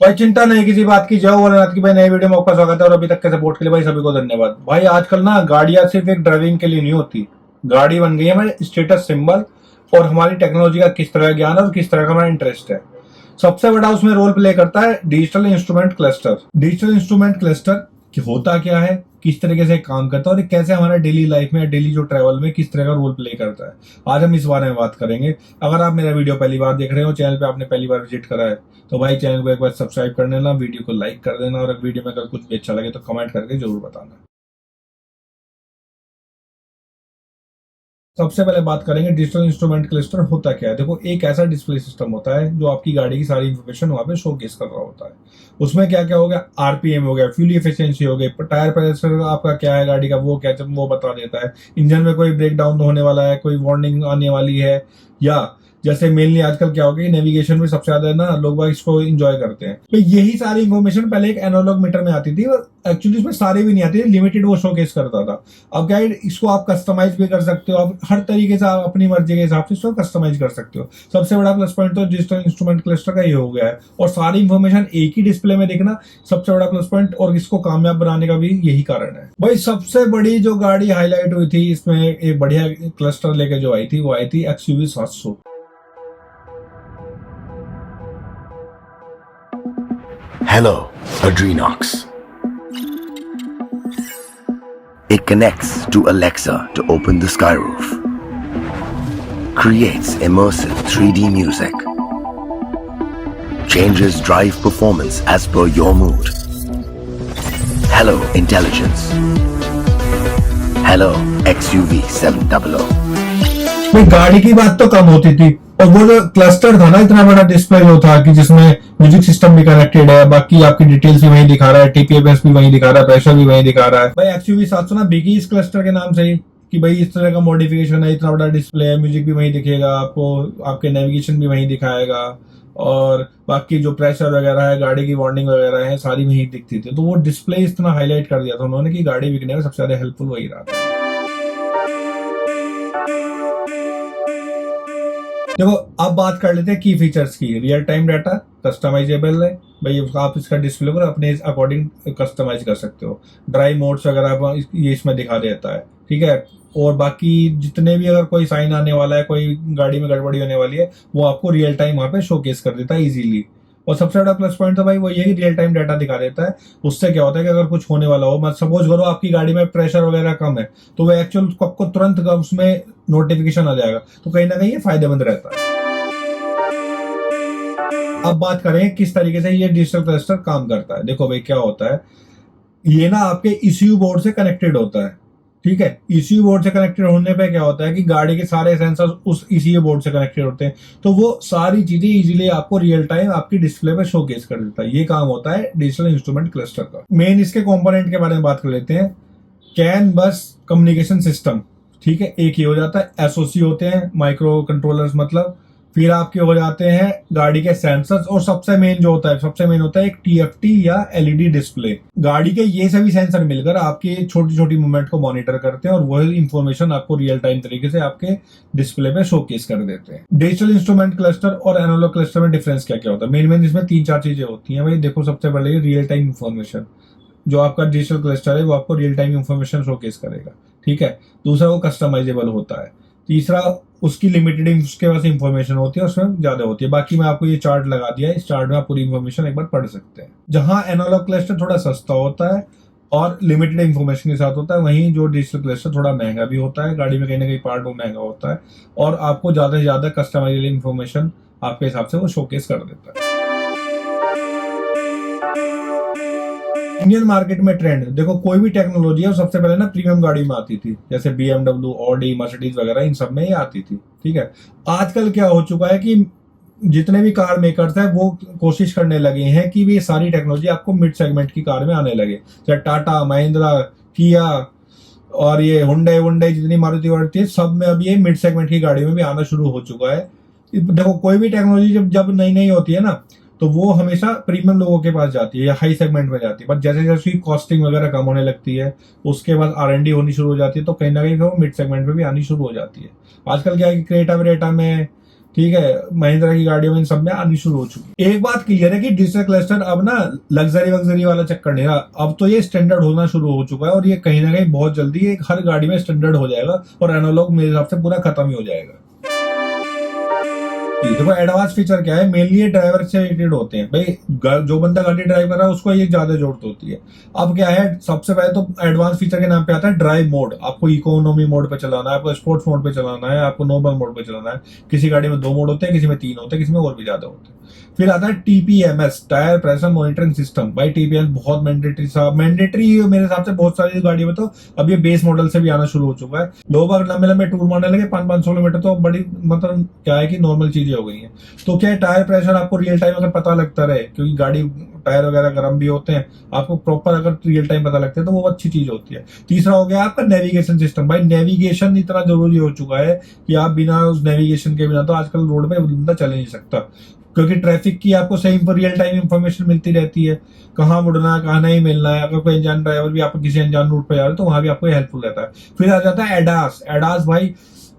भाई चिंता नहीं किसी बात की, जय भोलेनाथ की। भाई नई वीडियो में आपका स्वागत है और अभी तक के सपोर्ट के लिए भाई सभी को धन्यवाद। भाई आजकल ना गाड़ियां सिर्फ एक ड्राइविंग के लिए नहीं होती, गाड़ी बन गई है हमारे स्टेटस सिंबल और हमारी टेक्नोलॉजी का किस तरह ज्ञान है और किस तरह का हमारा इंटरेस्ट है। सबसे बड़ा उसमें रोल प्ले करता है digital instrument cluster. Digital instrument cluster होता क्या है, किस तरीके से काम करता है और कैसे हमारा डेली लाइफ में, डेली जो ट्रैवल में किस तरह का रोल प्ले करता है, आज हम इस बारे में बात करेंगे। अगर आप मेरा वीडियो पहली बार देख रहे हो, चैनल पे आपने पहली बार विजिट करा है, तो भाई चैनल को एक बार सब्सक्राइब कर लेना, वीडियो को लाइक कर देना और वीडियो में अगर कुछ भी अच्छा लगे तो कमेंट करके जरूर बताना। सबसे पहले बात करेंगे डिजिटल इंस्ट्रूमेंट क्लस्टर होता क्या है। देखो, एक ऐसा डिस्प्ले सिस्टम होता है जो आपकी गाड़ी की सारी इंफॉर्मेशन वहां पे शोकेस कर रहा होता है। उसमें क्या क्या हो गया, आरपीएम हो गया, फ्यूल एफिशिएंसी हो गई, टायर प्रेशर आपका क्या है गाड़ी का, वो क्या वो बता देता है। इंजन में कोई ब्रेक डाउन होने वाला है, कोई वार्निंग आने वाली है, या जैसे मेनली आजकल क्या हो गया, नेविगेशन में सबसे ज्यादा ना लोग इसको एंजॉय करते हैं। तो यही सारी इन्फॉर्मेशन पहले एक एनालॉग मीटर में आती थी और एक्चुअली इसमें सारी भी नहीं आती थी, लिमिटेड वो शोकेस करता था। अब क्या है, इसको आप कस्टमाइज भी कर सकते हो, आप हर तरीके से आप अपनी मर्जी के हिसाब से इसको कस्टमाइज कर सकते हो। सबसे बड़ा प्लस पॉइंट तो डिजिटल इंस्ट्रूमेंट क्लस्टर का ये हो गया है, और सारी इंफॉर्मेशन एक ही डिस्प्ले में देखना सबसे बड़ा प्लस पॉइंट, और इसको कामयाब बनाने का भी यही कारण है। भाई सबसे बड़ी जो गाड़ी हाईलाइट हुई थी इसमें एक बढ़िया क्लस्टर लेके जो आई थी, वो आई थी XUV 700। Hello, Adrenox. It connects to Alexa to open the skyroof. Creates immersive 3D music. Changes drive performance as per your mood. Hello, Intelligence. Hello, XUV 700. भाई गाड़ी की बात तो कम होती थी, और वो जो क्लस्टर था ना, इतना बड़ा डिस्प्ले जो था कि जिसमें म्यूजिक सिस्टम भी कनेक्टेड है, बाकी आपकी डिटेल्स भी वहीं दिखा रहा है, टीपीएमएस भी वहीं दिखा रहा है, प्रेशर भी वहीं दिखा रहा है। भाई XUV 700 ना बिकी इस क्लस्टर के नाम से ही कि भाई इस तरह का मॉडिफिकेशन है, इतना बड़ा डिस्प्ले है, म्यूजिक भी वहीं दिखेगा आपको, आपके नेविगेशन भी वहीं दिखाएगा, और बाकी जो प्रेशर वगैरह है, गाड़ी की वार्निंग वगैरह है, सारी वहीं दिखती थी। तो वो डिस्प्ले इतना हाईलाइट कर दिया था उन्होंने कि गाड़ी बिकने में सबसे ज्यादा हेल्पफुल वही रहा था। देखो, अब बात कर लेते हैं की फीचर्स की। रियल टाइम डाटा कस्टमाइजेबल है, भाई आप इसका डिस्प्ले को अपने अकॉर्डिंग कस्टमाइज कर सकते हो। ड्राइव मोड्स वगैरह ये इसमें दिखा देता है, ठीक है। और बाकी जितने भी अगर कोई साइन आने वाला है, कोई गाड़ी में गड़बड़ी होने वाली है, वो आपको रियल टाइम वहां पे शोकेस कर देता है इजीली। और सबसे बड़ा प्लस पॉइंट तो भाई वो यही रियल टाइम डाटा दिखा देता है। उससे क्या होता है कि अगर कुछ होने वाला हो, मत सपोज करो आपकी गाड़ी में प्रेशर वगैरह कम है, तो वो एक्चुअल आपको तुरंत उसमें नोटिफिकेशन आ जाएगा, तो कहीं ना कहीं ये फायदेमंद रहता है। अब बात करें किस तरीके से ये डिजिटल क्लस्टर काम करता है। देखो भाई क्या होता है, ये ना आपके ECU बोर्ड से कनेक्टेड होता है, ठीक है। ECU बोर्ड से कनेक्टेड होने पे क्या होता है कि गाड़ी के सारे सेंसर उस ECU बोर्ड से कनेक्टेड होते हैं, तो वो सारी चीजें इजीली आपको रियल टाइम आपकी डिस्प्ले पे शोकेस कर देता है। ये काम होता है डिजिटल इंस्ट्रूमेंट क्लस्टर का। मेन इसके कंपोनेंट के बारे में बात कर लेते हैं। कैन बस कम्युनिकेशन सिस्टम, ठीक है, एक ही हो जाता है। SOC होते हैं माइक्रो कंट्रोलर्स, मतलब फिर आपके हो जाते हैं गाड़ी के सेंसर्स, और सबसे मेन जो होता है, सबसे मेन होता है एक TFT या LED डिस्प्ले। गाड़ी के ये सभी सेंसर मिलकर आपकी छोटी छोटी मूवमेंट को मॉनिटर करते हैं और वही इंफॉर्मेशन आपको रियल टाइम तरीके से आपके डिस्प्ले पे शोकेस कर देते हैं। डिजिटल इंस्ट्रूमेंट क्लस्टर और एनालॉग क्लस्टर में डिफरेंस क्या क्या होता है? मेन इसमें 3-4 चीजें होती हैं भाई। देखो, सबसे पहले रियल टाइम इंफॉर्मेशन, जो आपका डिजिटल क्लस्टर है वो आपको रियल टाइम इंफॉर्मेशन शोकेस करेगा, ठीक है। दूसरा, वो कस्टमाइजेबल होता है। तीसरा, उसकी लिमिटेड उसके पास इंफॉर्मेशन होती है, उसमें ज्यादा होती है। बाकी मैं आपको ये चार्ट लगा दिया है, इस चार्ट में आप पूरी इंफॉर्मेशन एक बार पढ़ सकते हैं। जहां एनालॉग क्लस्टर थोड़ा सस्ता होता है और लिमिटेड इंफॉर्मेशन के साथ होता है, वहीं जो डिजिटल क्लस्टर थोड़ा महंगा भी होता है, गाड़ी में कहीं ना कहीं पार्ट वो महंगा होता है, और आपको ज्यादा से ज्यादा कस्टमाइजेबल इंफॉर्मेशन आपके हिसाब से वो शोकेस कर देता है। इंडियन मार्केट में ट्रेंड, देखो कोई भी टेक्नोलॉजी है सबसे पहले ना प्रीमियम गाड़ी में आती थी, जैसे BMW, ऑडी, मर्सिडीज वगैरह, इन सब में ये आती थी, ठीक है। आजकल क्या हो चुका है कि जितने भी कार मेकर्स हैं वो कोशिश करने लगे हैं कि ये सारी टेक्नोलॉजी आपको मिड सेगमेंट की कार में आने लगे। चाहे टाटा, महिंद्रा, किया और ये हुंडई जितनी मारुति वारुति है, सब में अब ये मिड सेगमेंट की गाड़ी में भी आना शुरू हो चुका है। देखो, कोई भी टेक्नोलॉजी जब नई नई होती है ना, तो वो हमेशा प्रीमियम लोगों के पास जाती है या हाई सेगमेंट में जाती है। बट जैसे जैसे कॉस्टिंग वगैरह कम होने लगती है, उसके बाद R&D होनी शुरू हो जाती है, तो कहीं ना कहीं वो मिड सेगमेंट में भी आनी शुरू हो जाती है। आजकल क्या है कि क्रेटा वेटा में, ठीक है, महिंद्रा की गाड़ियों में इन सब में आनी शुरू हो चुकी है। एक बात क्लियर है कि डिजिटल क्लस्टर अब ना लग्जरी वग्जरी वाला चक्कर नहीं रहा, अब तो ये स्टैंडर्ड होना शुरू हो चुका है, और ये कहीं ना कहीं बहुत जल्दी एक हर गाड़ी में स्टैंडर्ड हो जाएगा, और एनालॉग मेरे हिसाब से पूरा खत्म ही हो जाएगा। देखो एडवांस फीचर क्या है, मेनली ये ड्राइवर से रिलेटेड होते हैं भाई, जो बंदा गाड़ी ड्राइव कर रहा है उसको ये ज्यादा जरूरत होती है। अब क्या है, सबसे पहले तो एडवांस फीचर के नाम पे आता है ड्राइव मोड। आपको इकोनॉमी मोड पे चलाना है, आपको स्पोर्ट्स मोड पे चलाना है, आपको नॉर्मल मोड पे चलाना है। किसी गाड़ी में 2 मोड होते हैं, किसी में 3 होते हैं, किसी में और भी ज्यादा होते हैं। फिर आता है TPMS, tyre pressure monitoring system. भाई टीपीएमएस बहुत मैंडेटरी मेरे हिसाब से बहुत सारी गाड़ियों में, तो अब ये बेस मॉडल से भी आना शुरू हो चुका है। लोग अगर लंबे लंबे टूर मारने लगे 500-500 किलोमीटर, तो बड़ी मतलब क्या है कि नॉर्मल चीजें हो गई हैं। तो क्या है, टायर प्रेशर आपको रियल टाइम अगर पता लगता रहे, क्योंकि गाड़ी टायर वगैरह गर्म भी होते हैं, आपको प्रॉपर अगर रियल टाइम पता लगता है तो वो अच्छी चीज होती है। तीसरा हो गया आपका नेविगेशन सिस्टम। भाई नेविगेशन इतना जरूरी हो चुका है कि आप बिना उस नेविगेशन के बिना तो आजकल रोड पे बंदा चल नहीं सकता, क्योंकि ट्रैफिक की आपको सही रियल टाइम इंफॉर्मेशन मिलती रहती है, कहाँ मुड़ना है, कहाँ नहीं मिलना है। अगर कोई अनजान ड्राइवर भी आप किसी अनजान रूट पे जा रहे हो तो वहां भी आपको हेल्पफुल रहता है। फिर आ जाता है एडास। एडास भाई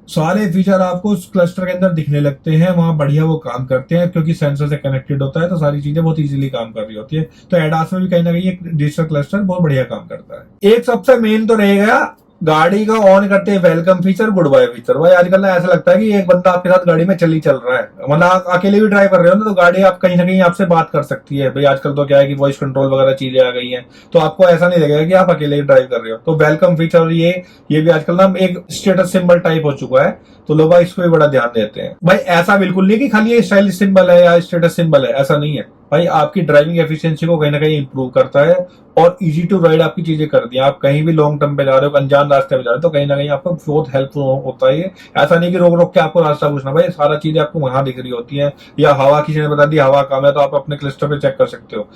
सारे फीचर आपको उस क्लस्टर के अंदर दिखने लगते हैं, वहां बढ़िया वो काम करते हैं, क्योंकि सेंसर से कनेक्टेड होता है, तो सारी चीजें बहुत इजीली काम कर रही होती है। तो एडास में भी कहीं ना कहीं एक डिजिटल क्लस्टर बहुत बढ़िया काम करता है। एक सबसे मेन तो रहेगा गाड़ी का ऑन करते हैं welcome feature, goodbye feature. भाई आजकल ना ऐसा लगता है कि एक बंदा आपके साथ गाड़ी में चल रहा है, मतलब आप अकेले भी ड्राइव कर रहे हो ना, तो गाड़ी आप कहीं ना कहीं आपसे बात कर सकती है। भाई आजकल तो क्या है कि वॉइस कंट्रोल वगैरह चीजें आ गई हैं, तो आपको ऐसा नहीं लगेगा कि आप अकेले ही ड्राइव कर रहे हो। तो वेलकम फीचर ये भी आजकल ना एक स्टेटस सिंबल टाइप हो चुका है, तो लोग इसको भी बड़ा ध्यान देते हैं। भाई ऐसा बिल्कुल नहीं कि खाली ये स्टाइलिश सिंबल है या स्टेटस सिंबल है, ऐसा नहीं है। भाई आपकी ड्राइविंग एफिशिएंसी को कहीं ना कहीं इंप्रूव करता है, और इजी टू राइड आपकी चीजें कर दी। आप कहीं भी लॉन्ग टर्म पे जा रहे हो, अनजान रास्ते पे जा रहे हो, तो कहीं ना कहीं आपको बहुत हेल्पफुल होता है। ऐसा नहीं कि रोक रोक के आपको रास्ता पूछना, भाई सारा चीजें आपको वहां दिख रही होती है, या हवा किसी ने बता दी हवा कम है तो आप अपने क्लस्टर पे चेक कर सकते हो।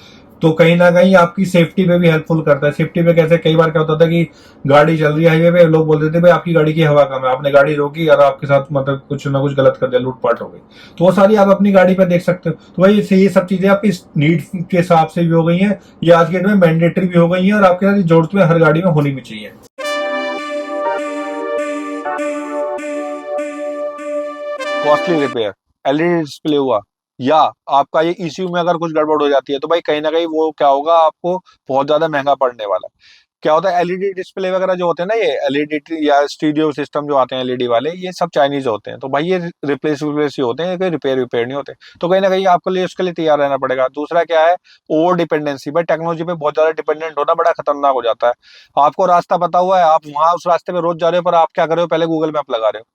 तो कहीं ना कहीं आपकी सेफ्टी पे भी हेल्पफुल करता है। सेफ्टी पे कैसे, कई बार क्या होता था कि गाड़ी चल रही है हाईवे पे, लोग बोल देते भाई आपकी गाड़ी की हवा कम है, आपने गाड़ी रोकी और आपके साथ मतलब कुछ ना कुछ गलत कर दिया, लूटपाट हो गई, तो वो सारी आप अपनी गाड़ी पे देख सकते हो। तो भाई ये सब चीजें आपकी नीड के हिसाब से भी हो गई हैं, ये आज के डेट में मैंडेटरी भी हो गई हैं, और आपके साथ जरूरत में हर गाड़ी में होनी भी चाहिए। कॉस्टली रिपेयर, एलईडी डिस्प्ले हुआ, या आपका ये ईसीयू में अगर कुछ गड़बड़ हो जाती है, तो भाई कहीं ना कहीं वो क्या होगा, आपको बहुत ज्यादा महंगा पड़ने वाला है। क्या होता है, एलईडी डिस्प्ले वगैरह जो होते हैं ना, ये एलईडी या स्टीरियो सिस्टम जो आते हैं एलईडी वाले, ये सब चाइनीज होते हैं, तो भाई ये रिप्लेस ही होते हैं, कोई रिपेयर नहीं होते। तो कहीं ना कहीं आपको लिए उसके लिए तैयार रहना पड़ेगा। दूसरा क्या है, ओवर डिपेंडेंसी। भाई टेक्नोलॉजी पे बहुत ज्यादा डिपेंडेंट होना बड़ा खतरनाक हो जाता है। आपको रास्ता पता हुआ है, आप वहां उस रास्ते पे रोज जा रहे हो, पर आप क्या कर रहे हो, पहले गूगल मैप लगा रहे हो,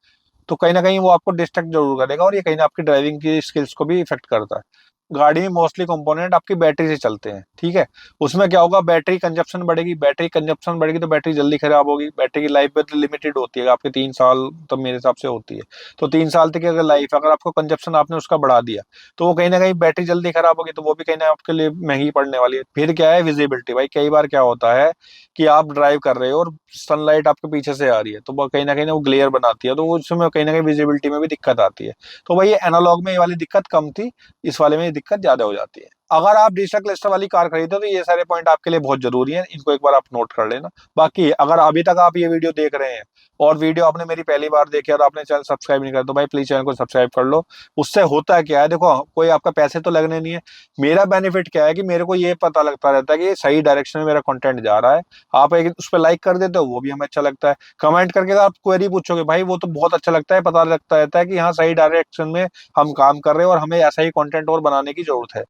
तो कहीं ना कहीं वो आपको डिस्ट्रैक्ट जरूर करेगा, और ये कहीं ना आपकी ड्राइविंग की स्किल्स को भी इफेक्ट करता है। गाड़ी में मोस्टली कंपोनेंट आपकी बैटरी से चलते हैं, ठीक है। उसमें क्या होगा, बैटरी कंजप्शन बढ़ेगी, बैटरी कंजप्शन बढ़ेगी तो बैटरी जल्दी खराब होगी। बैटरी की लाइफ भी लिमिटेड होती है, आपके 3 साल तो मेरे हिसाब से होती है। तो 3 साल तक की अगर लाइफ, अगर आपको कंजप्शन आपने उसका बढ़ा दिया, तो वो कहीं ना कहीं बैटरी जल्दी खराब होगी, तो वो भी कहीं ना आपके लिए महंगी पड़ने वाली है। फिर क्या है, विजिबिलिटी। भाई कई बार क्या होता है कि आप ड्राइव कर रहे हो और सनलाइट आपके पीछे से आ रही है, तो वो कहीं ना कहीं वो ग्लेयर बनाती है, तो उसमें कहीं ना कहीं विजिबिलिटी में भी दिक्कत आती है। तो भाई ये एनालॉग में ये वाली दिक्कत कम थी, इस वाले में ये दिक्कत ज्यादा हो जाती है। अगर आप डिजिटल क्लस्टर वाली कार खरीदते हो तो ये सारे पॉइंट आपके लिए बहुत जरूरी है, इनको एक बार आप नोट कर लेना। बाकी अगर अभी तक आप ये वीडियो देख रहे हैं और वीडियो आपने मेरी पहली बार देखी और आपने चैनल सब्सक्राइब नहीं किया, तो भाई प्लीज चैनल को सब्सक्राइब कर लो। उससे होता क्या है, देखो कोई आपका पैसे तो लगने नहीं है, मेरा बेनिफिट क्या है कि मेरे को ये पता लगता रहता है कि सही डायरेक्शन में मेरा कंटेंट जा रहा है। आप एक उस पर लाइक कर देते हो, वो भी हमें अच्छा लगता है। कमेंट करके अगर आप क्वेरी पूछोगे, भाई वो तो बहुत अच्छा लगता है, पता लगता रहता है कि हाँ सही डायरेक्शन में हम काम कर रहे हैं और हमें ऐसा ही कंटेंट और बनाने की जरूरत है।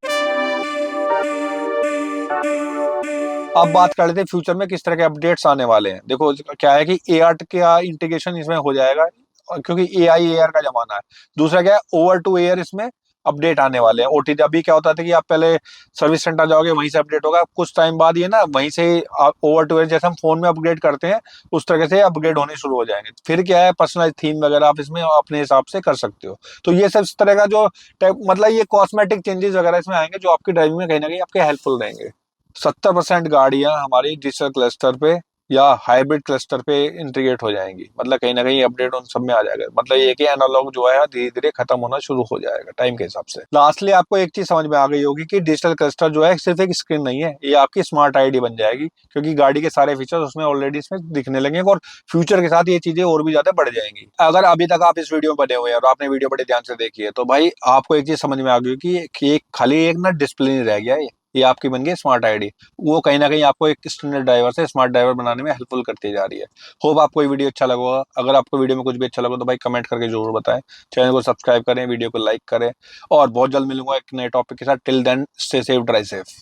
अब बात कर लेते हैं फ्यूचर में किस तरह के अपडेट्स आने वाले हैं। देखो क्या है कि एआर का इंटीग्रेशन इसमें हो जाएगा, क्योंकि एआई एआर का जमाना है। दूसरा क्या है, ओवर टू एयर इसमें अपडेट आने वाले हैं। ओटीटी, अभी क्या होता था कि आप पहले सर्विस सेंटर जाओगे, वहीं से अपडेट होगा, कुछ टाइम बाद ये ना वहीं से ओवर टू एयर, जैसे हम फोन में अपग्रेड करते हैं उस तरह से अपग्रेड होने शुरू हो जाएंगे। फिर क्या है, पर्सनलाइज थीम वगैरह आप इसमें अपने हिसाब से कर सकते हो। तो ये सब इस तरह का जो मतलब ये कॉस्मेटिक चेंजेस वगैरह इसमें आएंगे, जो आपकी ड्राइविंग में कहीं ना कहीं आपके हेल्पफुल रहेंगे। 70% गाड़ियां हमारी डिजिटल क्लस्टर पे या हाइब्रिड क्लस्टर पे इंटीग्रेट हो जाएंगी। मतलब कहीं ना कहीं अपडेट उन सब में आ जाएगा। मतलब ये कि एनालॉग जो है धीरे धीरे खत्म होना शुरू हो जाएगा टाइम के हिसाब से। लास्टली आपको एक चीज समझ में आ गई होगी कि डिजिटल क्लस्टर जो है सिर्फ एक स्क्रीन नहीं है, ये आपकी स्मार्ट आईडी बन जाएगी, क्योंकि गाड़ी के सारे फीचर्स उसमें ऑलरेडी इसमें दिखने लगेंगे और फ्यूचर के साथ ये चीजें और भी ज्यादा बढ़ जाएंगी। अगर अभी तक आप इस वीडियो में बने हुए हैं और आपने वीडियो बड़े ध्यान से देखी है तो भाई आपको एक चीज समझ में आ गई कि एक खाली एक ना डिस्प्ले नहीं रह गया है, ये आपकी बन गई स्मार्ट आईडी। वो कहीं ना कहीं आपको एक स्टैंडर्ड ड्राइवर से स्मार्ट ड्राइवर बनाने में हेल्पफुल करती जा रही है। होप आपको ये वीडियो अच्छा लगा होगा। अगर आपको वीडियो में कुछ भी अच्छा लगा तो भाई कमेंट करके जरूर बताएं। चैनल को सब्सक्राइब करें, वीडियो को लाइक करें और बहुत जल्द मिलूंगा एक नए टॉपिक के साथ। Till then stay safe, drive safe.